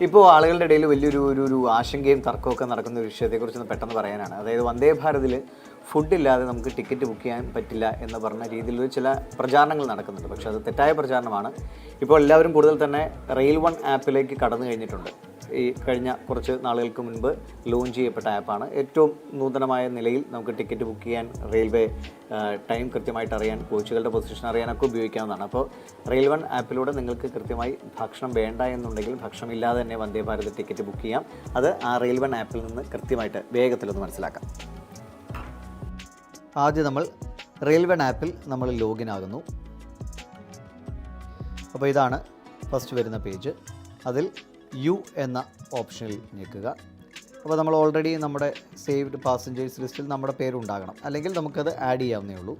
ഇപ്പോൾ ആളുകളുടെ ഇടയിൽ വലിയൊരു ആശങ്കയും തർക്കമൊക്കെ നടക്കുന്ന ഒരു വിഷയത്തെക്കുറിച്ച് പെട്ടെന്ന് പറയാനാണ്. അതായത് വന്ദേ ഭാരതിൽ ഫുഡില്ലാതെ നമുക്ക് ടിക്കറ്റ് ബുക്ക് ചെയ്യാൻ പറ്റില്ല എന്ന് പറഞ്ഞ രീതിയിൽ ചില പ്രചാരണങ്ങൾ നടക്കുന്നുണ്ട്. പക്ഷേ അത് തെറ്റായ പ്രചാരണമാണ്. ഇപ്പോൾ എല്ലാവരും കൂടുതൽ തന്നെ റെയിൽ വൺ ആപ്പിലേക്ക് കടന്നു കഴിഞ്ഞിട്ടുണ്ട്. ഈ കഴിഞ്ഞ കുറച്ച് നാളുകൾക്ക് മുൻപ് ലോഞ്ച് ചെയ്യപ്പെട്ട ആപ്പാണ്. ഏറ്റവും നൂതനമായ നിലയിൽ നമുക്ക് ടിക്കറ്റ് ബുക്ക് ചെയ്യാൻ, റെയിൽവേ ടൈം കൃത്യമായിട്ട് അറിയാൻ, കോച്ചുകളുടെ പൊസിഷൻ അറിയാനൊക്കെ ഉപയോഗിക്കാവുന്നതാണ്. അപ്പോൾ റെയിൽ വൺ ആപ്പിലൂടെ നിങ്ങൾക്ക് കൃത്യമായി ഭക്ഷണം വേണ്ട എന്നുണ്ടെങ്കിൽ ഭക്ഷണമില്ലാതെ തന്നെ വന്ദേ ഭാരത് ടിക്കറ്റ് ബുക്ക് ചെയ്യാം. അത് ആ റെയിൽ വൺ ആപ്പിൽ നിന്ന് കൃത്യമായിട്ട് വേഗത്തിലൊന്ന് മനസ്സിലാക്കാം. ആദ്യം നമ്മൾ റെയിൽ വൺ ആപ്പിൽ നമ്മൾ ലോഗിൻ ആകുന്നു. അപ്പോൾ ഇതാണ് ഫസ്റ്റ് വരുന്ന പേജ്. അതിൽ യു എന്ന ഓപ്ഷനിൽ ഞെക്കുക. അപ്പോൾ നമ്മൾ ഓൾറെഡി നമ്മുടെ സേവ്ഡ് പാസഞ്ചേഴ്സ് ലിസ്റ്റിൽ നമ്മുടെ പേരുണ്ടാകണം, അല്ലെങ്കിൽ നമുക്കത് ആഡ് ചെയ്യാവുന്നേ ഉള്ളൂ.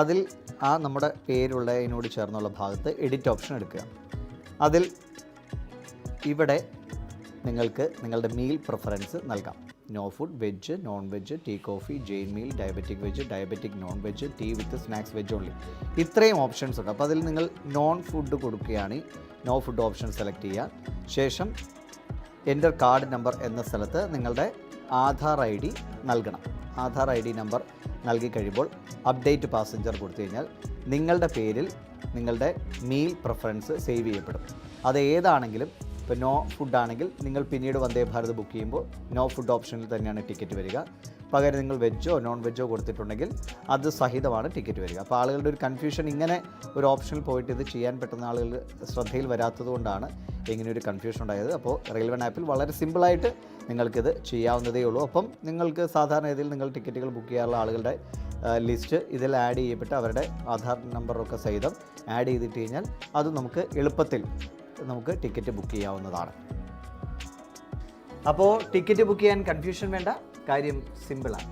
അതിൽ ആ നമ്മുടെ പേരുള്ളതിനോട് ചേർന്നുള്ള ഭാഗത്ത് എഡിറ്റ് ഓപ്ഷൻ എടുക്കുക. അതിൽ ഇവിടെ നിങ്ങൾക്ക് നിങ്ങളുടെ മീൽ പ്രിഫറൻസ് നൽകാം. No food, veg, non veg, tea coffee, Jain meal, diabetic veg, diabetic non veg, tea with snacks veg only. ഇത്രയും ഓപ്ഷൻസ് ഉണ്ട്. അപ്പോൾ അതിൽ നിങ്ങൾ നോൺ ഫുഡ് കൊടുക്കുകയാണെങ്കിൽ നോ ഫുഡ് ഓപ്ഷൻ സെലക്ട് ചെയ്യുക. ശേഷം എൻ്റർ കാർഡ് നമ്പർ എന്ന സ്ഥലത്ത് നിങ്ങളുടെ ആധാർ ഐ ഡി നൽകണം. ആധാർ ഐ ഡി നമ്പർ നൽകി കഴിയുമ്പോൾ അപ്ഡേറ്റ് പാസഞ്ചർ കൊടുത്തു കഴിഞ്ഞാൽ നിങ്ങളുടെ പേരിൽ നിങ്ങളുടെ മീൽ പ്രിഫറൻസ് സേവ് ചെയ്യപ്പെടും. അത് ഏതാണെങ്കിലും, ഇപ്പോൾ നോ ഫുഡാണെങ്കിൽ നിങ്ങൾ പിന്നീട് വന്ദേ ഭാരത് ബുക്ക് ചെയ്യുമ്പോൾ നോ ഫുഡ് ഓപ്ഷനിൽ തന്നെയാണ് ടിക്കറ്റ് വരിക. പകരം നിങ്ങൾ വെജോ നോൺ വെജോ കൊടുത്തിട്ടുണ്ടെങ്കിൽ അത് സഹിതമാണ് ടിക്കറ്റ് വരിക. അപ്പോൾ ആളുകളുടെ ഒരു കൺഫ്യൂഷൻ, ഇങ്ങനെ ഒരു ഓപ്ഷനിൽ പോയിട്ട് ഇത് ചെയ്യാൻ പറ്റുന്ന ആളുകൾ ശ്രദ്ധയിൽ വരാത്തത് കൊണ്ടാണ് ഇങ്ങനെ ഒരു കൺഫ്യൂഷൻ ഉണ്ടായത്. അപ്പോൾ റെയിൽ വൺ ആപ്പിൽ വളരെ സിമ്പിളായിട്ട് നിങ്ങൾക്കിത് ചെയ്യാവുന്നതേ ഉള്ളൂ. അപ്പം നിങ്ങൾക്ക് സാധാരണ രീതിയിൽ നിങ്ങൾ ടിക്കറ്റുകൾ ബുക്ക് ചെയ്യാറുള്ള ആളുകളുടെ ലിസ്റ്റ് ഇതിൽ ആഡ് ചെയ്യപ്പെട്ട് അവരുടെ ആധാർ നമ്പറൊക്കെ സഹിതം ആഡ് ചെയ്തിട്ട് കഴിഞ്ഞാൽ അത് നമുക്ക് എളുപ്പത്തിൽ നമുക്ക് ടിക്കറ്റ് ബുക്ക് ചെയ്യാവുന്നതാണ്. അപ്പോൾ ടിക്കറ്റ് ബുക്ക് ചെയ്യാൻ കൺഫ്യൂഷൻ വേണ്ട, കാര്യം സിമ്പിളാണ്.